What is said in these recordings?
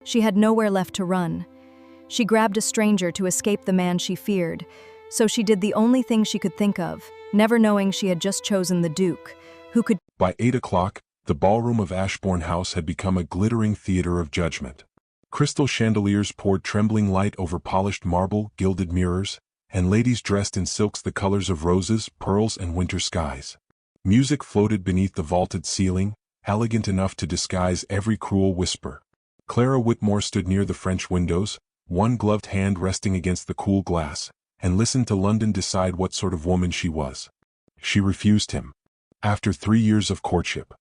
She had nowhere left to run. She grabbed a stranger to escape the man she feared, so she did the only thing she could think of, never knowing she had just chosen the Duke, who could— By 8 o'clock, the ballroom of Ashbourne House had become a glittering theater of judgment. Crystal chandeliers poured trembling light over polished marble, gilded mirrors, and ladies dressed in silks the colors of roses, pearls, and winter skies. Music floated beneath the vaulted ceiling, elegant enough to disguise every cruel whisper. Clara Whitmore stood near the French windows, one gloved hand resting against the cool glass, and listened to London decide what sort of woman she was. She refused him. After 3 years of courtship.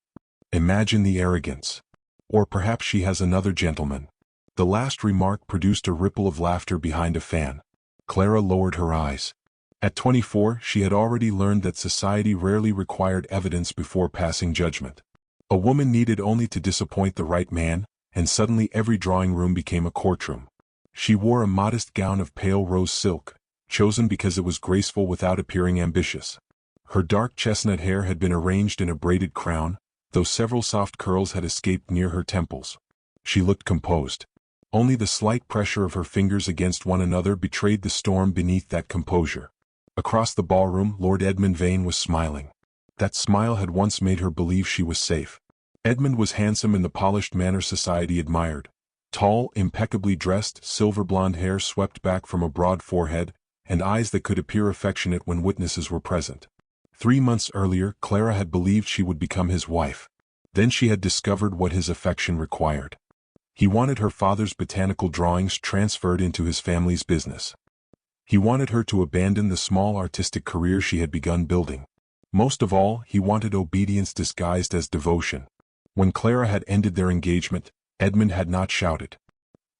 Imagine the arrogance. Or perhaps she has another gentleman. The last remark produced a ripple of laughter behind a fan. Clara lowered her eyes. At 24, she had already learned that society rarely required evidence before passing judgment. A woman needed only to disappoint the right man, and suddenly every drawing room became a courtroom. She wore a modest gown of pale rose silk, chosen because it was graceful without appearing ambitious. Her dark chestnut hair had been arranged in a braided crown, though several soft curls had escaped near her temples. She looked composed. Only the slight pressure of her fingers against one another betrayed the storm beneath that composure. Across the ballroom, Lord Edmund Vane was smiling. That smile had once made her believe she was safe. Edmund was handsome in the polished manner society admired. Tall, impeccably dressed, silver blonde hair swept back from a broad forehead, and eyes that could appear affectionate when witnesses were present. 3 months earlier, Clara had believed she would become his wife. Then she had discovered what his affection required. He wanted her father's botanical drawings transferred into his family's business. He wanted her to abandon the small artistic career she had begun building. Most of all, he wanted obedience disguised as devotion. When Clara had ended their engagement, Edmund had not shouted.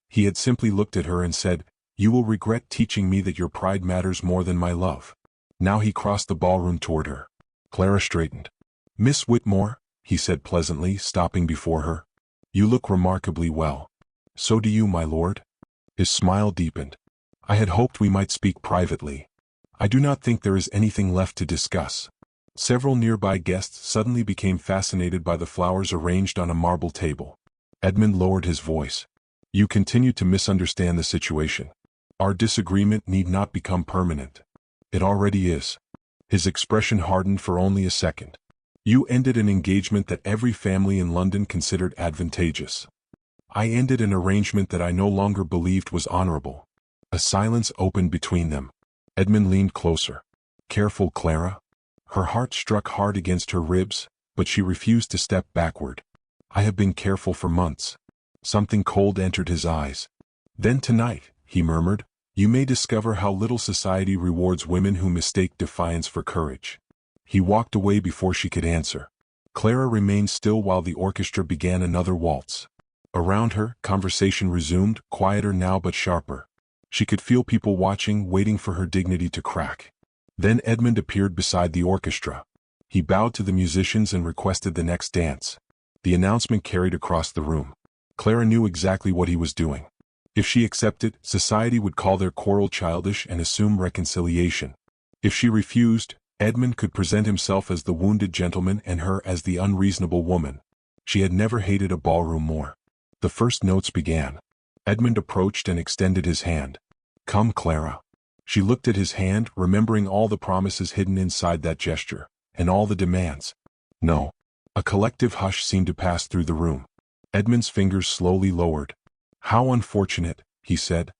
He had simply looked at her and said, "You will regret teaching me that your pride matters more than my love." Now he crossed the ballroom toward her. Clara straightened. "Miss Whitmore," he said pleasantly, stopping before her. "You look remarkably well." "So do you, my lord." His smile deepened. "I had hoped we might speak privately. I do not think there is anything left to discuss." Several nearby guests suddenly became fascinated by the flowers arranged on a marble table. Edmund lowered his voice. "You continue to misunderstand the situation. Our disagreement need not become permanent. It already is." His expression hardened for only a second. "You ended an engagement that every family in London considered advantageous. I ended an arrangement that I no longer believed was honorable." A silence opened between them. Edmund leaned closer. "Careful, Clara." Her heart struck hard against her ribs, but she refused to step backward. "I have been careful for months." Something cold entered his eyes. "Then tonight," he murmured, "you may discover how little society rewards women who mistake defiance for courage." He walked away before she could answer. Clara remained still while the orchestra began another waltz. Around her, conversation resumed, quieter now but sharper. She could feel people watching, waiting for her dignity to crack. Then Edmund appeared beside the orchestra. He bowed to the musicians and requested the next dance. The announcement carried across the room. Clara knew exactly what he was doing. If she accepted, society would call their quarrel childish and assume reconciliation. If she refused, Edmund could present himself as the wounded gentleman and her as the unreasonable woman. She had never hated a ballroom more. The first notes began. Edmund approached and extended his hand. "Come, Clara." She looked at his hand, remembering all the promises hidden inside that gesture, and all the demands. "No." A collective hush seemed to pass through the room. Edmund's fingers slowly lowered. "How unfortunate," he said.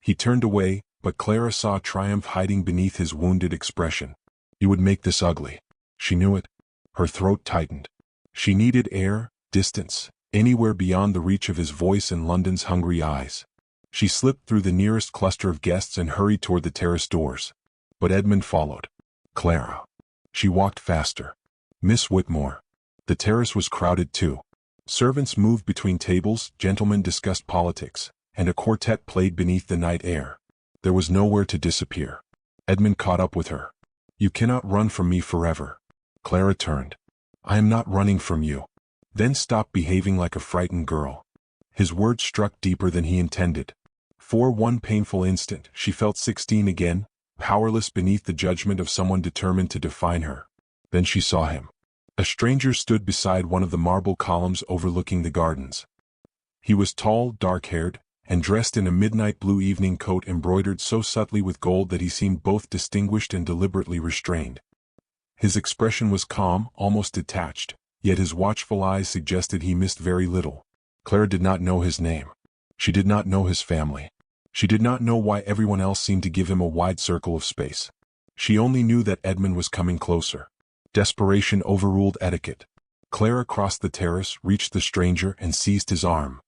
He turned away, but Clara saw triumph hiding beneath his wounded expression. "You would make this ugly." She knew it. Her throat tightened. She needed air, distance, anywhere beyond the reach of his voice and London's hungry eyes. She slipped through the nearest cluster of guests and hurried toward the terrace doors. But Edmund followed. "Clara." She walked faster. "Miss Whitmore." The terrace was crowded too. Servants moved between tables, gentlemen discussed politics, and a quartet played beneath the night air. There was nowhere to disappear. Edmund caught up with her. "You cannot run from me forever." Clara turned. "I am not running from you." "Then stop behaving like a frightened girl." His words struck deeper than he intended. For one painful instant, she felt 16 again, powerless beneath the judgment of someone determined to define her. Then she saw him. A stranger stood beside one of the marble columns overlooking the gardens. He was tall, dark-haired, and dressed in a midnight blue evening coat embroidered so subtly with gold that he seemed both distinguished and deliberately restrained. His expression was calm, almost detached, yet his watchful eyes suggested he missed very little. Clara did not know his name. She did not know his family. She did not know why everyone else seemed to give him a wide circle of space. She only knew that Edmund was coming closer. Desperation overruled etiquette. Clara crossed the terrace, reached the stranger, and seized his arm.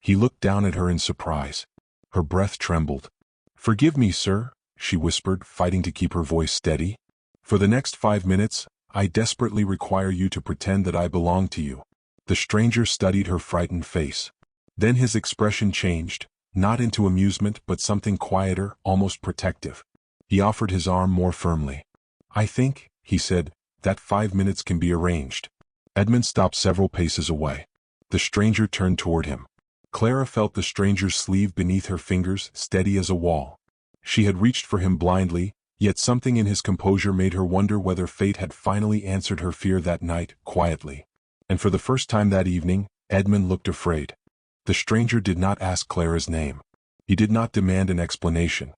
He looked down at her in surprise. Her breath trembled. "Forgive me, sir," she whispered, fighting to keep her voice steady. "For the next 5 minutes, I desperately require you to pretend that I belong to you." The stranger studied her frightened face. Then his expression changed, not into amusement but something quieter, almost protective. He offered his arm more firmly. "I think," he said, "that 5 minutes can be arranged." Edmund stopped several paces away. The stranger turned toward him. Clara felt the stranger's sleeve beneath her fingers, steady as a wall. She had reached for him blindly, yet something in his composure made her wonder whether fate had finally answered her fear that night, quietly. And for the first time that evening, Edmund looked afraid. The stranger did not ask Clara's name. He did not demand an explanation.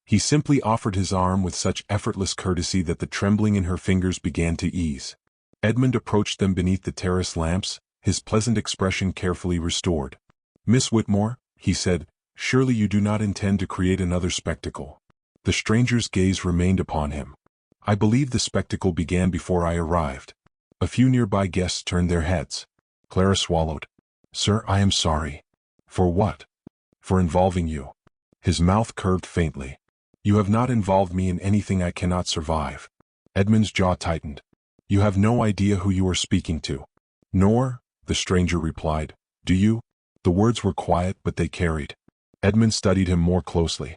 He simply offered his arm with such effortless courtesy that the trembling in her fingers began to ease. Edmund approached them beneath the terrace lamps, his pleasant expression carefully restored. "Miss Whitmore," he said, "surely you do not intend to create another spectacle." The stranger's gaze remained upon him. "I believe the spectacle began before I arrived." A few nearby guests turned their heads. Clara swallowed. "Sir, I am sorry." "For what?" "For involving you." His mouth curved faintly. "You have not involved me in anything I cannot survive." Edmund's jaw tightened. "You have no idea who you are speaking to." "Nor," the stranger replied, "do you?" The words were quiet, but they carried. Edmund studied him more closely.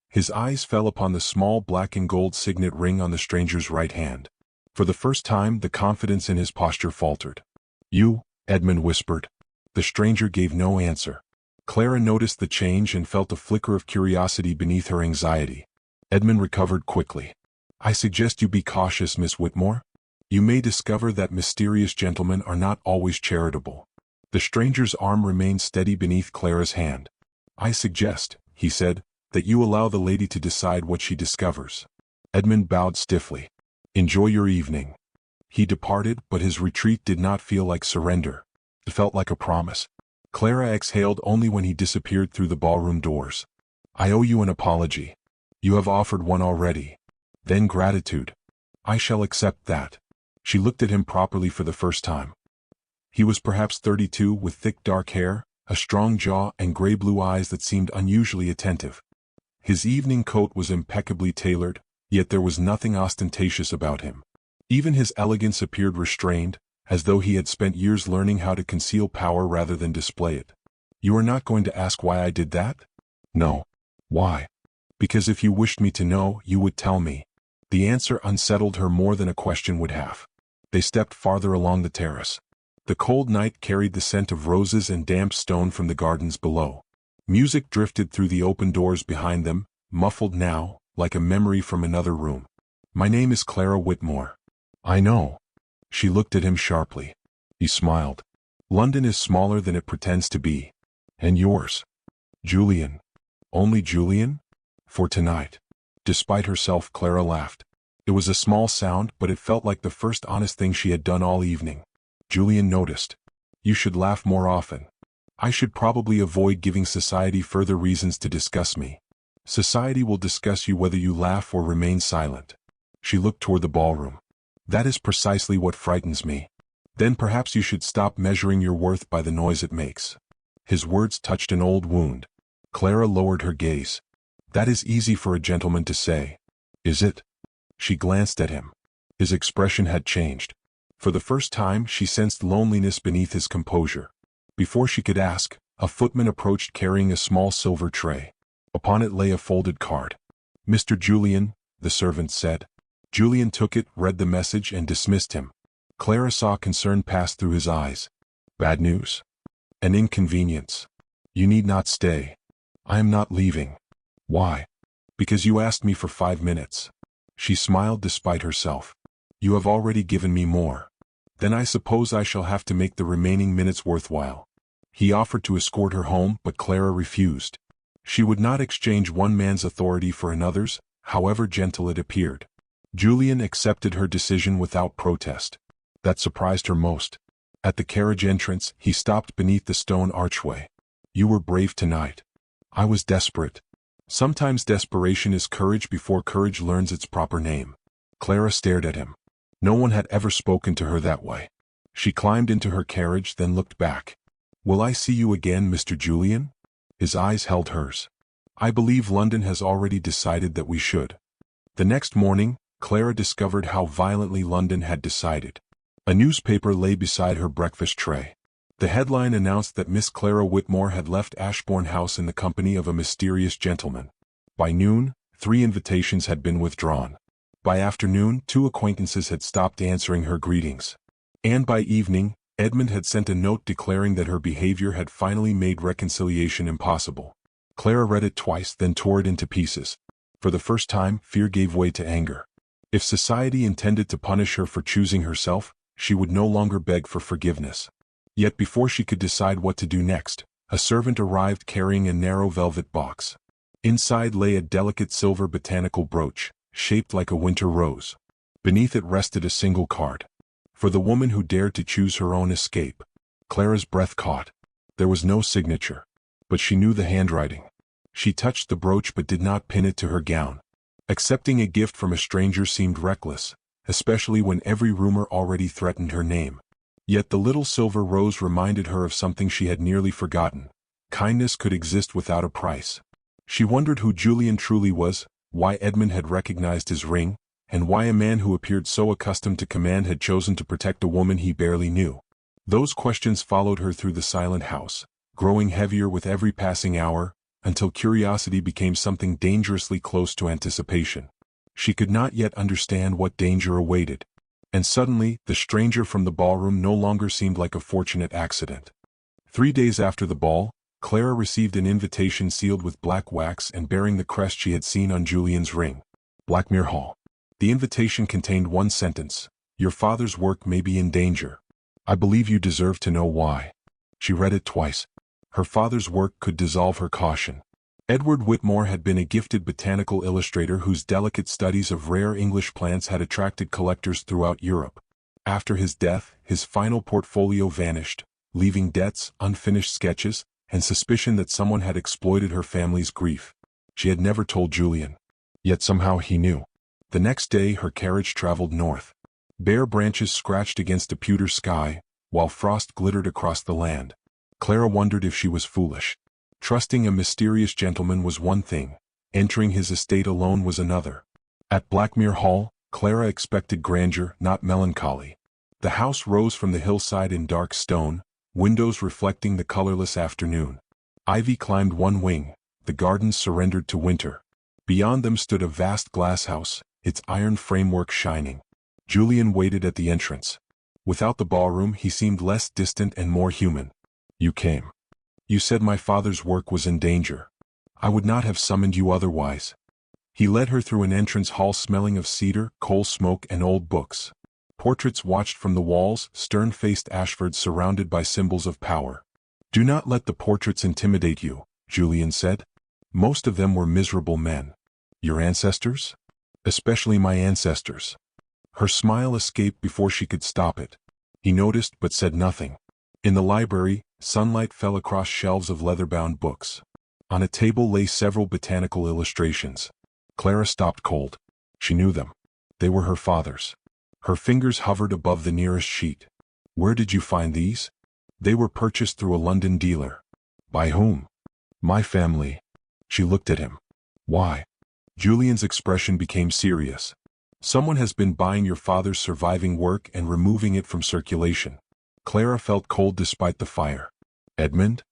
His eyes fell upon the small black and gold signet ring on the stranger's right hand. For the first time, the confidence in his posture faltered. "You," Edmund whispered. The stranger gave no answer. Clara noticed the change and felt a flicker of curiosity beneath her anxiety. Edmund recovered quickly. "I suggest you be cautious, Miss Whitmore. You may discover that mysterious gentlemen are not always charitable." The stranger's arm remained steady beneath Clara's hand. "I suggest," he said, "that you allow the lady to decide what she discovers." Edmund bowed stiffly. "Enjoy your evening." He departed, but his retreat did not feel like surrender. It felt like a promise. Clara exhaled only when he disappeared through the ballroom doors. "I owe you an apology." "You have offered one already." "Then gratitude." "I shall accept that." She looked at him properly for the first time. He was perhaps 32, with thick dark hair, a strong jaw, and gray-blue eyes that seemed unusually attentive. His evening coat was impeccably tailored, yet there was nothing ostentatious about him. Even his elegance appeared restrained, as though he had spent years learning how to conceal power rather than display it. "You are not going to ask why I did that?" "No." "Why?" "Because if you wished me to know, you would tell me." The answer unsettled her more than a question would have. They stepped farther along the terrace. The cold night carried the scent of roses and damp stone from the gardens below. Music drifted through the open doors behind them, muffled now, like a memory from another room. "My name is Clara Whitmore." "I know." She looked at him sharply. He smiled. "London is smaller than it pretends to be." "And yours?" "Julian." "Only Julian?" "For tonight." Despite herself, Clara laughed. It was a small sound, but it felt like the first honest thing she had done all evening. Julian noticed. "You should laugh more often." "I should probably avoid giving society further reasons to discuss me." "Society will discuss you whether you laugh or remain silent." She looked toward the ballroom. "That is precisely what frightens me." "Then perhaps you should stop measuring your worth by the noise it makes." His words touched an old wound. Clara lowered her gaze. "That is easy for a gentleman to say." "Is it?" She glanced at him. His expression had changed. For the first time, she sensed loneliness beneath his composure. Before she could ask, a footman approached carrying a small silver tray. Upon it lay a folded card. "Mr. Julian," the servant said. Julian took it, read the message, and dismissed him. Clara saw concern pass through his eyes. "Bad news?" "An inconvenience." "You need not stay." "I am not leaving." "Why?" "Because you asked me for 5 minutes." She smiled despite herself. "You have already given me more." "Then I suppose I shall have to make the remaining minutes worthwhile." He offered to escort her home, but Clara refused. She would not exchange one man's authority for another's, however gentle it appeared. Julian accepted her decision without protest. That surprised her most. At the carriage entrance, he stopped beneath the stone archway. "You were brave tonight." "I was desperate." Sometimes desperation is courage before courage learns its proper name. Clara stared at him. No one had ever spoken to her that way. She climbed into her carriage, then looked back. "Will I see you again, Mr. Julian?" His eyes held hers. "I believe London has already decided that we should." The next morning, Clara discovered how violently London had decided. A newspaper lay beside her breakfast tray. The headline announced that Miss Clara Whitmore had left Ashbourne House in the company of a mysterious gentleman. By noon, 3 invitations had been withdrawn. By afternoon, 2 acquaintances had stopped answering her greetings. And by evening, Edmund had sent a note declaring that her behavior had finally made reconciliation impossible. Clara read it twice, then tore it into pieces. For the first time, fear gave way to anger. If society intended to punish her for choosing herself, she would no longer beg for forgiveness. Yet before she could decide what to do next, a servant arrived carrying a narrow velvet box. Inside lay a delicate silver botanical brooch, shaped like a winter rose. Beneath it rested a single card. For the woman who dared to choose her own escape. Clara's breath caught. There was no signature. But she knew the handwriting. She touched the brooch but did not pin it to her gown. Accepting a gift from a stranger seemed reckless, especially when every rumor already threatened her name. Yet the little silver rose reminded her of something she had nearly forgotten. Kindness could exist without a price. She wondered who Julian truly was, why Edmund had recognized his ring, and why a man who appeared so accustomed to command had chosen to protect a woman he barely knew. Those questions followed her through the silent house, growing heavier with every passing hour, until curiosity became something dangerously close to anticipation. She could not yet understand what danger awaited. And suddenly, the stranger from the ballroom no longer seemed like a fortunate accident. 3 days after the ball, Clara received an invitation sealed with black wax and bearing the crest she had seen on Julian's ring. Blackmere Hall. The invitation contained one sentence: "Your father's work may be in danger. I believe you deserve to know why." She read it twice. Her father's work could dissolve her caution. Edward Whitmore had been a gifted botanical illustrator whose delicate studies of rare English plants had attracted collectors throughout Europe. After his death, his final portfolio vanished, leaving debts, unfinished sketches, and suspicion that someone had exploited her family's grief. She had never told Julian. Yet somehow he knew. The next day her carriage traveled north. Bare branches scratched against a pewter sky, while frost glittered across the land. Clara wondered if she was foolish. Trusting a mysterious gentleman was one thing, entering his estate alone was another. At Blackmere Hall, Clara expected grandeur, not melancholy. The house rose from the hillside in dark stone, windows reflecting the colorless afternoon. Ivy climbed one wing, the gardens surrendered to winter. Beyond them stood a vast glass house, its iron framework shining. Julian waited at the entrance. Without the ballroom he seemed less distant and more human. "You came. You said my father's work was in danger. I would not have summoned you otherwise." He led her through an entrance hall smelling of cedar, coal smoke, and old books. Portraits watched from the walls, stern-faced Ashfords surrounded by symbols of power. "Do not let the portraits intimidate you," Julian said. "Most of them were miserable men." "Your ancestors?" "Especially my ancestors." Her smile escaped before she could stop it. He noticed but said nothing. In the library, sunlight fell across shelves of leather-bound books. On a table lay several botanical illustrations. Clara stopped cold. She knew them. They were her father's. Her fingers hovered above the nearest sheet. "Where did you find these?" "They were purchased through a London dealer." "By whom?" "My family." She looked at him. "Why?" Julian's expression became serious. "Someone has been buying your father's surviving work and removing it from circulation." Clara felt cold despite the fire. "Edmund?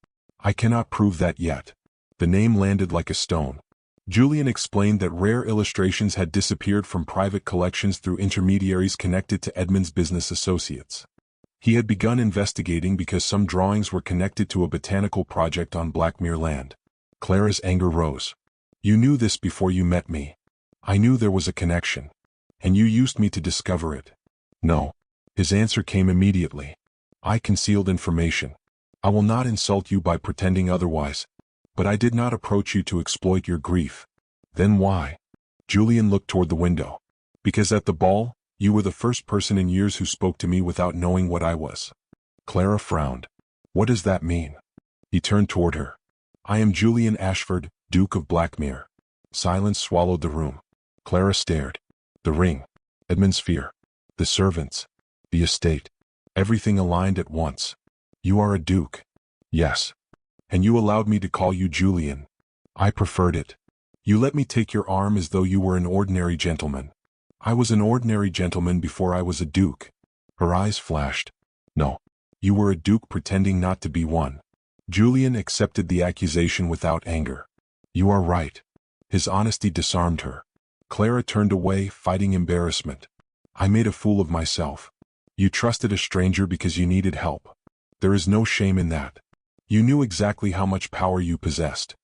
I cannot prove that yet." The name landed like a stone. Julian explained that rare illustrations had disappeared from private collections through intermediaries connected to Edmund's business associates. He had begun investigating because some drawings were connected to a botanical project on Blackmere land. Clara's anger rose. "You knew this before you met me. I knew there was a connection. And you used me to discover it." "No." His answer came immediately. "I concealed information. I will not insult you by pretending otherwise, but I did not approach you to exploit your grief. Then why? Julian looked toward the window. Because at the ball, you were the first person in years who spoke to me without knowing what I was. Clara frowned. What does that mean? He turned toward her. I am Julian Ashford, Duke of Blackmere. Silence swallowed the room. Clara stared. The ring, Edmund's fear, the servants, the estate, everything aligned at once. You are a duke. Yes. And you allowed me to call you Julian. I preferred it. You let me take your arm as though you were an ordinary gentleman. I was an ordinary gentleman before I was a duke. Her eyes flashed. No. You were a duke pretending not to be one. Julian accepted the accusation without anger. You are right. His honesty disarmed her. Clara turned away, fighting embarrassment. I made a fool of myself. You trusted a stranger because you needed help. There is no shame in that. You knew exactly how much power you possessed.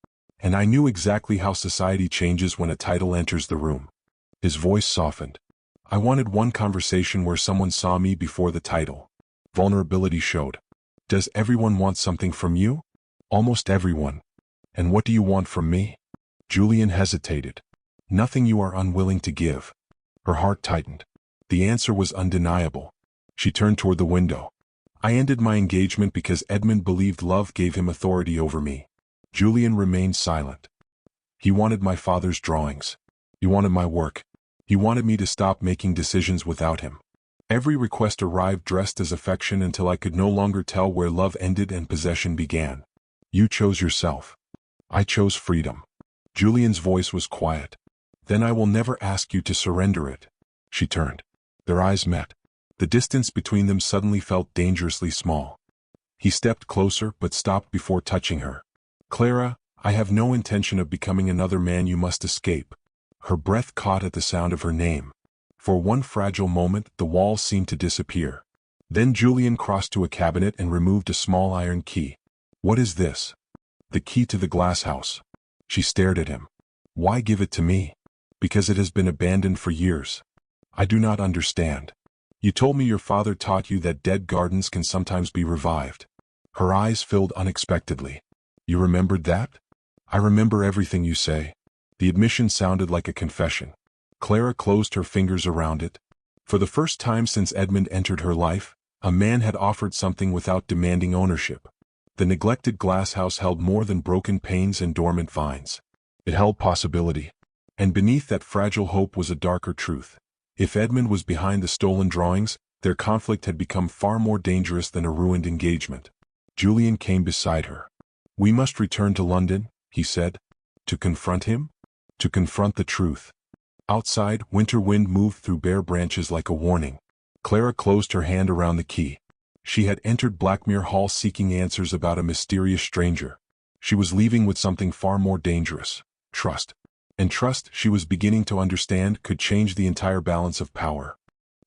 And I knew exactly how society changes when a title enters the room. His voice softened. I wanted one conversation where someone saw me before the title. Vulnerability showed. Does everyone want something from you? Almost everyone. And what do you want from me? Julian hesitated. Nothing you are unwilling to give. Her heart tightened. The answer was undeniable. She turned toward the window. I ended my engagement because Edmund believed love gave him authority over me. Julian remained silent. He wanted my father's drawings. He wanted my work. He wanted me to stop making decisions without him. Every request arrived dressed as affection until I could no longer tell where love ended and possession began. You chose yourself. I chose freedom. Julian's voice was quiet. Then I will never ask you to surrender it. She turned. Their eyes met. The distance between them suddenly felt dangerously small. He stepped closer but stopped before touching her. Clara, I have no intention of becoming another man you must escape. Her breath caught at the sound of her name. For one fragile moment, the walls seemed to disappear. Then Julian crossed to a cabinet and removed a small iron key. What is this? The key to the glass house. She stared at him. Why give it to me? Because it has been abandoned for years. I do not understand. You told me your father taught you that dead gardens can sometimes be revived. Her eyes filled unexpectedly. You remembered that? I remember everything you say. The admission sounded like a confession. Clara closed her fingers around it. For the first time since Edmund entered her life, a man had offered something without demanding ownership. The neglected glass house held more than broken panes and dormant vines. It held possibility. And beneath that fragile hope was a darker truth. If Edmund was behind the stolen drawings, their conflict had become far more dangerous than a ruined engagement. Julian came beside her. We must return to London, he said. To confront him? To confront the truth. Outside, winter wind moved through bare branches like a warning. Clara closed her hand around the key. She had entered Blackmere Hall seeking answers about a mysterious stranger. She was leaving with something far more dangerous. Trust. And trust, she was beginning to understand, could change the entire balance of power.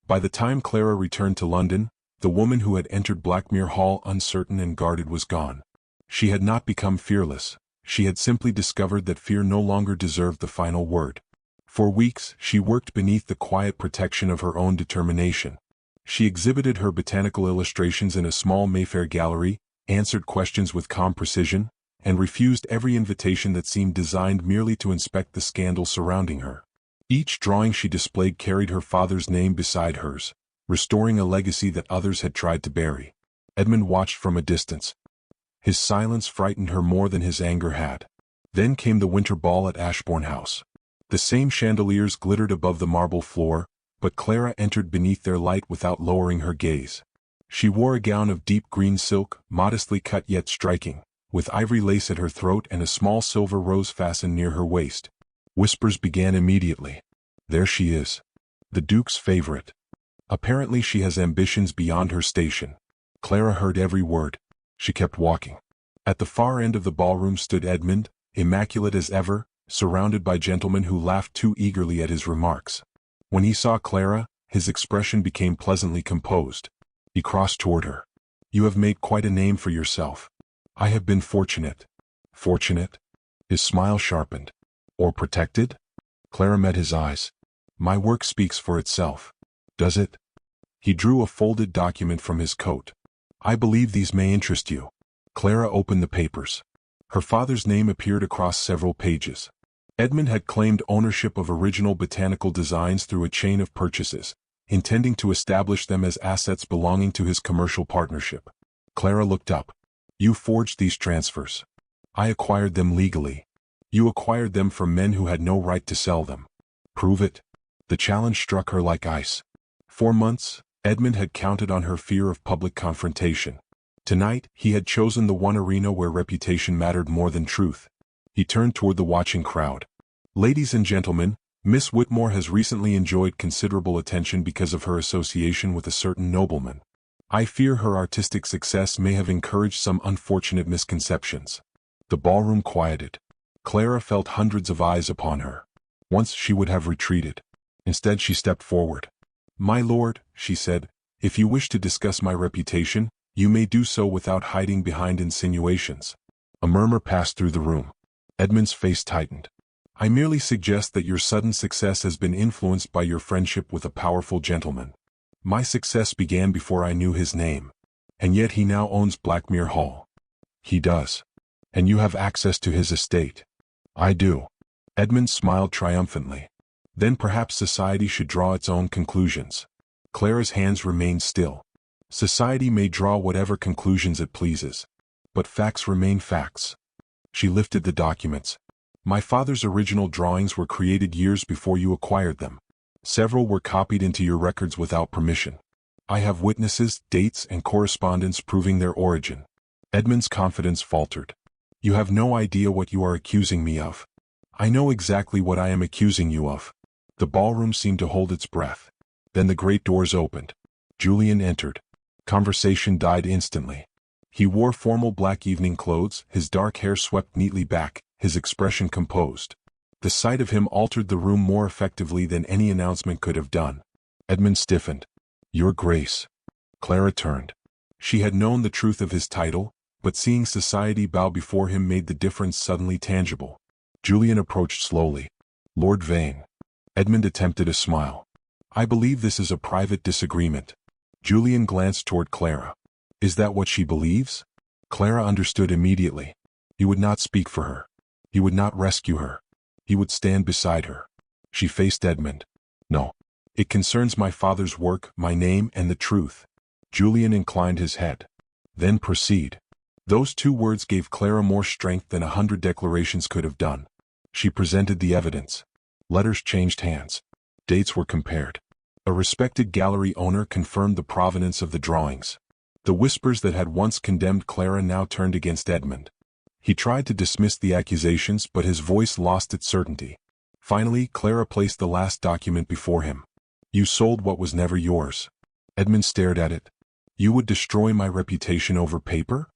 By the time Clara returned to London, the woman who had entered Blackmere Hall uncertain and guarded was gone. She had not become fearless. She had simply discovered that fear no longer deserved the final word. For weeks, she worked beneath the quiet protection of her own determination. She exhibited her botanical illustrations in a small Mayfair gallery, answered questions with calm precision, and refused every invitation that seemed designed merely to inspect the scandal surrounding her. Each drawing she displayed carried her father's name beside hers, restoring a legacy that others had tried to bury. Edmund watched from a distance. His silence frightened her more than his anger had. Then came the winter ball at Ashbourne House. The same chandeliers glittered above the marble floor, but Clara entered beneath their light without lowering her gaze. She wore a gown of deep green silk, modestly cut yet striking, with ivory lace at her throat and a small silver rose fastened near her waist. Whispers began immediately. There she is. The Duke's favorite. Apparently she has ambitions beyond her station. Clara heard every word. She kept walking. At the far end of the ballroom stood Edmund, immaculate as ever, surrounded by gentlemen who laughed too eagerly at his remarks. When he saw Clara, his expression became pleasantly composed. He crossed toward her. You have made quite a name for yourself. I have been fortunate. Fortunate? His smile sharpened. Or protected? Clara met his eyes. My work speaks for itself. Does it? He drew a folded document from his coat. I believe these may interest you. Clara opened the papers. Her father's name appeared across several pages. Edmund had claimed ownership of original botanical designs through a chain of purchases, intending to establish them as assets belonging to his commercial partnership. Clara looked up. You forged these transfers. I acquired them legally. You acquired them from men who had no right to sell them. Prove it. The challenge struck her like ice. For months, Edmund had counted on her fear of public confrontation. Tonight, he had chosen the one arena where reputation mattered more than truth. He turned toward the watching crowd. Ladies and gentlemen, Miss Whitmore has recently enjoyed considerable attention because of her association with a certain nobleman. I fear her artistic success may have encouraged some unfortunate misconceptions. The ballroom quieted. Clara felt hundreds of eyes upon her. Once she would have retreated. Instead she stepped forward. My lord, she said, if you wish to discuss my reputation, you may do so without hiding behind insinuations. A murmur passed through the room. Edmund's face tightened. I merely suggest that your sudden success has been influenced by your friendship with a powerful gentleman. My success began before I knew his name. And yet he now owns Blackmere Hall. He does. And you have access to his estate. I do. Edmund smiled triumphantly. Then perhaps society should draw its own conclusions. Clara's hands remained still. Society may draw whatever conclusions it pleases. But facts remain facts. She lifted the documents. My father's original drawings were created years before you acquired them. Several were copied into your records without permission. I have witnesses, dates, and correspondence proving their origin. Edmund's confidence faltered. You have no idea what you are accusing me of. I know exactly what I am accusing you of. The ballroom seemed to hold its breath. Then the great doors opened. Julian entered. Conversation died instantly. He wore formal black evening clothes, his dark hair swept neatly back, his expression composed. The sight of him altered the room more effectively than any announcement could have done. Edmund stiffened. Your Grace. Clara turned. She had known the truth of his title, but seeing society bow before him made the difference suddenly tangible. Julian approached slowly. Lord Vane. Edmund attempted a smile. I believe this is a private disagreement. Julian glanced toward Clara. Is that what she believes? Clara understood immediately. He would not speak for her. He would not rescue her. He would stand beside her. She faced Edmund. No. It concerns my father's work, my name, and the truth. Julian inclined his head. Then proceed. Those two words gave Clara more strength than 100 declarations could have done. She presented the evidence. Letters changed hands. Dates were compared. A respected gallery owner confirmed the provenance of the drawings. The whispers that had once condemned Clara now turned against Edmund. He tried to dismiss the accusations, but his voice lost its certainty. Finally, Clara placed the last document before him. You sold what was never yours. Edmund stared at it. You would destroy my reputation over paper?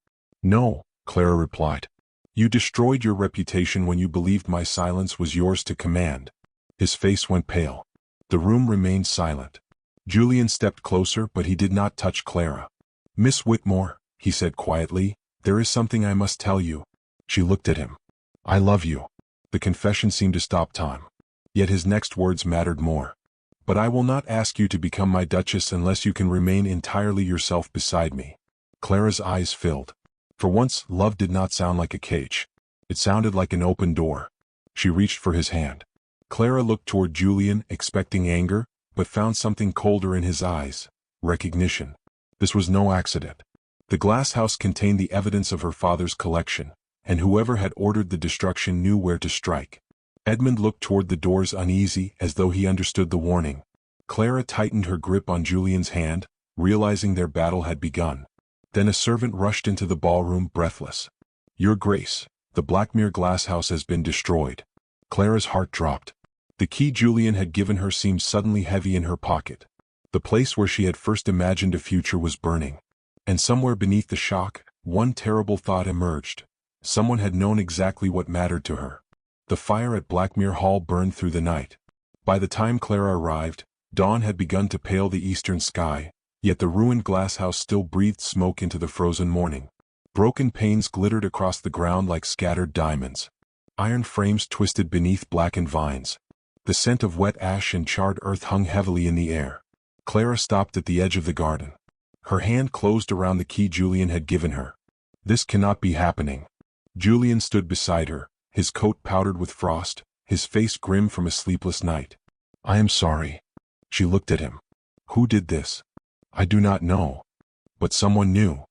No, Clara replied. You destroyed your reputation when you believed my silence was yours to command. His face went pale. The room remained silent. Julian stepped closer, but he did not touch Clara. Miss Whitmore, he said quietly, there is something I must tell you. She looked at him. I love you. The confession seemed to stop time. Yet his next words mattered more. But I will not ask you to become my Duchess unless you can remain entirely yourself beside me. Clara's eyes filled. For once, love did not sound like a cage. It sounded like an open door. She reached for his hand. Clara looked toward Julian, expecting anger, but found something colder in his eyes. Recognition. This was no accident. The glass house contained the evidence of her father's collection, and whoever had ordered the destruction knew where to strike. Edmund looked toward the doors uneasy, as though he understood the warning. Clara tightened her grip on Julian's hand, realizing their battle had begun. Then a servant rushed into the ballroom, breathless. Your Grace, the Blackmere glasshouse has been destroyed. Clara's heart dropped. The key Julian had given her seemed suddenly heavy in her pocket. The place where she had first imagined a future was burning. And somewhere beneath the shock, one terrible thought emerged. Someone had known exactly what mattered to her. The fire at Blackmere Hall burned through the night. By the time Clara arrived, dawn had begun to pale the eastern sky, yet the ruined glasshouse still breathed smoke into the frozen morning. Broken panes glittered across the ground like scattered diamonds. Iron frames twisted beneath blackened vines. The scent of wet ash and charred earth hung heavily in the air. Clara stopped at the edge of the garden. Her hand closed around the key Julian had given her. This cannot be happening. Julian stood beside her, his coat powdered with frost, his face grim from a sleepless night. I am sorry. She looked at him. Who did this? I do not know. But someone knew.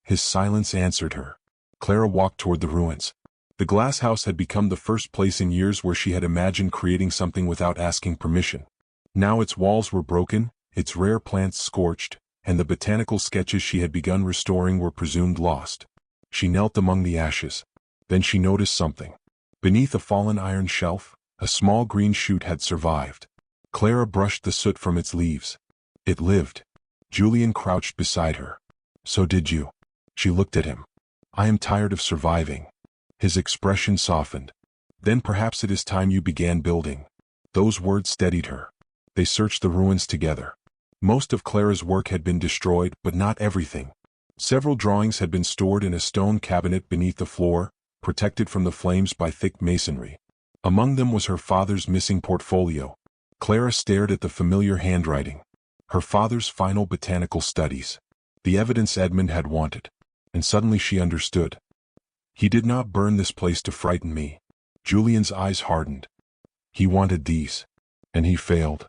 His silence answered her. Clara walked toward the ruins. The glass house had become the first place in years where she had imagined creating something without asking permission. Now its walls were broken, its rare plants scorched, and the botanical sketches she had begun restoring were presumed lost. She knelt among the ashes. Then she noticed something. Beneath a fallen iron shelf, a small green shoot had survived. Clara brushed the soot from its leaves. It lived. Julian crouched beside her. So did you. She looked at him. I am tired of surviving. His expression softened. Then perhaps it is time you began building. Those words steadied her. They searched the ruins together. Most of Clara's work had been destroyed, but not everything. Several drawings had been stored in a stone cabinet beneath the floor, protected from the flames by thick masonry. Among them was her father's missing portfolio. Clara stared at the familiar handwriting. Her father's final botanical studies. The evidence Edmund had wanted. And suddenly she understood. He did not burn this place to frighten me. Julian's eyes hardened. He wanted these. And he failed.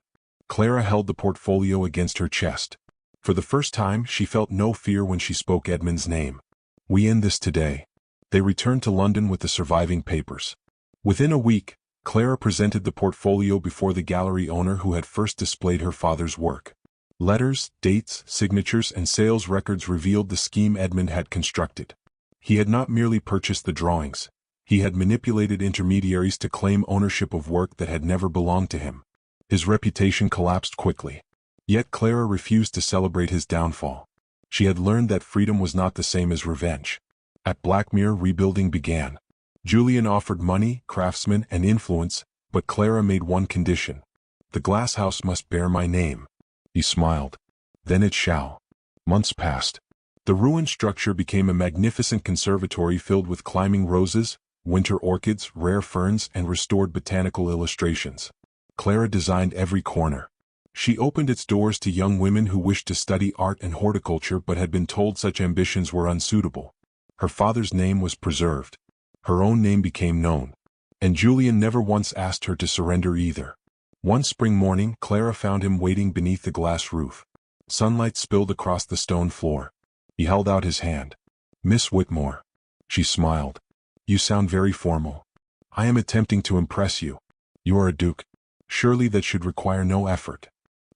Clara held the portfolio against her chest. For the first time, she felt no fear when she spoke Edmund's name. We end this today. They returned to London with the surviving papers. Within a week, Clara presented the portfolio before the gallery owner who had first displayed her father's work. Letters, dates, signatures, and sales records revealed the scheme Edmund had constructed. He had not merely purchased the drawings. He had manipulated intermediaries to claim ownership of work that had never belonged to him. His reputation collapsed quickly. Yet Clara refused to celebrate his downfall. She had learned that freedom was not the same as revenge. At Blackmere, rebuilding began. Julian offered money, craftsmen, and influence, but Clara made one condition. The glass house must bear my name. He smiled. Then it shall. Months passed. The ruined structure became a magnificent conservatory filled with climbing roses, winter orchids, rare ferns, and restored botanical illustrations. Clara designed every corner. She opened its doors to young women who wished to study art and horticulture but had been told such ambitions were unsuitable. Her father's name was preserved. Her own name became known. And Julian never once asked her to surrender either. One spring morning, Clara found him waiting beneath the glass roof. Sunlight spilled across the stone floor. He held out his hand. Miss Whitmore. She smiled. You sound very formal. I am attempting to impress you. You are a duke. Surely that should require no effort.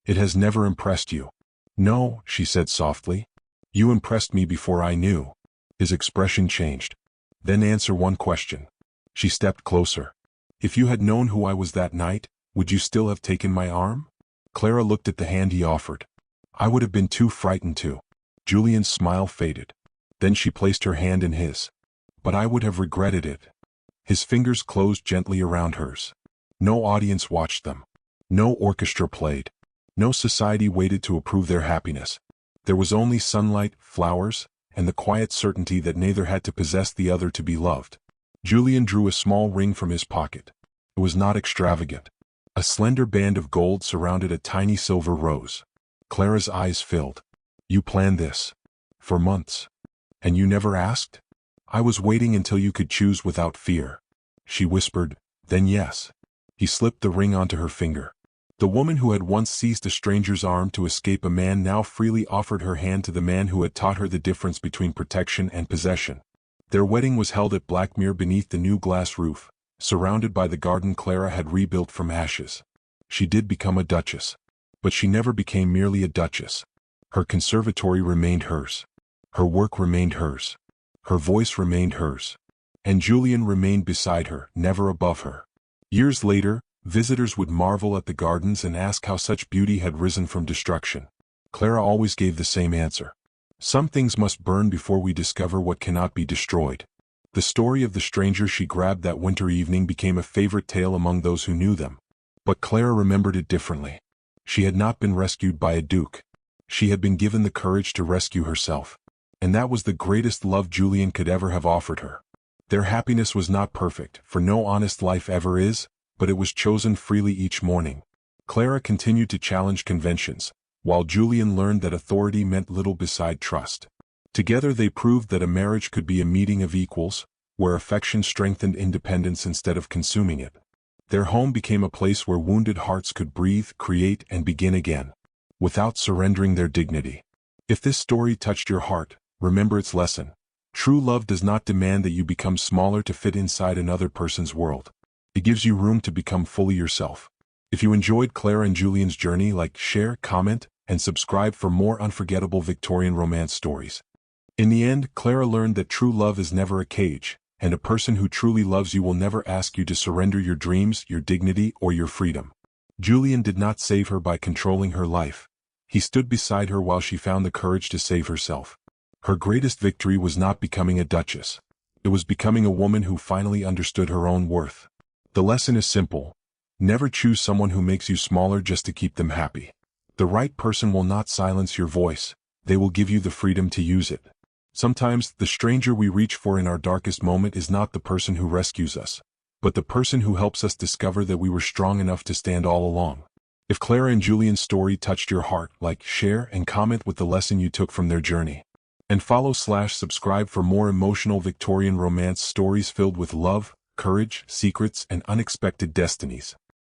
It has never impressed you. No, she said softly. You impressed me before I knew. His expression changed. Then answer one question. She stepped closer. If you had known who I was that night, would you still have taken my arm? Clara looked at the hand he offered. I would have been too frightened to. Julian's smile faded. Then she placed her hand in his. But I would have regretted it. His fingers closed gently around hers. No audience watched them. No orchestra played. No society waited to approve their happiness. There was only sunlight, flowers, and the quiet certainty that neither had to possess the other to be loved. Julian drew a small ring from his pocket. It was not extravagant. A slender band of gold surrounded a tiny silver rose. Clara's eyes filled. You planned this. For months. And you never asked? I was waiting until you could choose without fear. She whispered, then yes. He slipped the ring onto her finger. The woman who had once seized a stranger's arm to escape a man now freely offered her hand to the man who had taught her the difference between protection and possession. Their wedding was held at Blackmere beneath the new glass roof, surrounded by the garden Clara had rebuilt from ashes. She did become a duchess. But she never became merely a duchess. Her conservatory remained hers. Her work remained hers. Her voice remained hers. And Julian remained beside her, never above her. Years later, visitors would marvel at the gardens and ask how such beauty had risen from destruction. Clara always gave the same answer. Some things must burn before we discover what cannot be destroyed. The story of the stranger she grabbed that winter evening became a favorite tale among those who knew them. But Clara remembered it differently. She had not been rescued by a duke. She had been given the courage to rescue herself. And that was the greatest love Julian could ever have offered her. Their happiness was not perfect, for no honest life ever is, but it was chosen freely each morning. Clara continued to challenge conventions, while Julian learned that authority meant little beside trust. Together they proved that a marriage could be a meeting of equals, where affection strengthened independence instead of consuming it. Their home became a place where wounded hearts could breathe, create, and begin again, without surrendering their dignity. If this story touched your heart, remember its lesson. True love does not demand that you become smaller to fit inside another person's world. It gives you room to become fully yourself. If you enjoyed Clara and Julian's journey, like, share, comment, and subscribe for more unforgettable Victorian romance stories. In the end, Clara learned that true love is never a cage, and a person who truly loves you will never ask you to surrender your dreams, your dignity, or your freedom. Julian did not save her by controlling her life. He stood beside her while she found the courage to save herself. Her greatest victory was not becoming a duchess. It was becoming a woman who finally understood her own worth. The lesson is simple. Never choose someone who makes you smaller just to keep them happy. The right person will not silence your voice. They will give you the freedom to use it. Sometimes, the stranger we reach for in our darkest moment is not the person who rescues us, but the person who helps us discover that we were strong enough to stand all along. If Clara and Julian's story touched your heart, like, share, and comment with the lesson you took from their journey. And follow/subscribe for more emotional Victorian romance stories filled with love, courage, secrets, and unexpected destinies.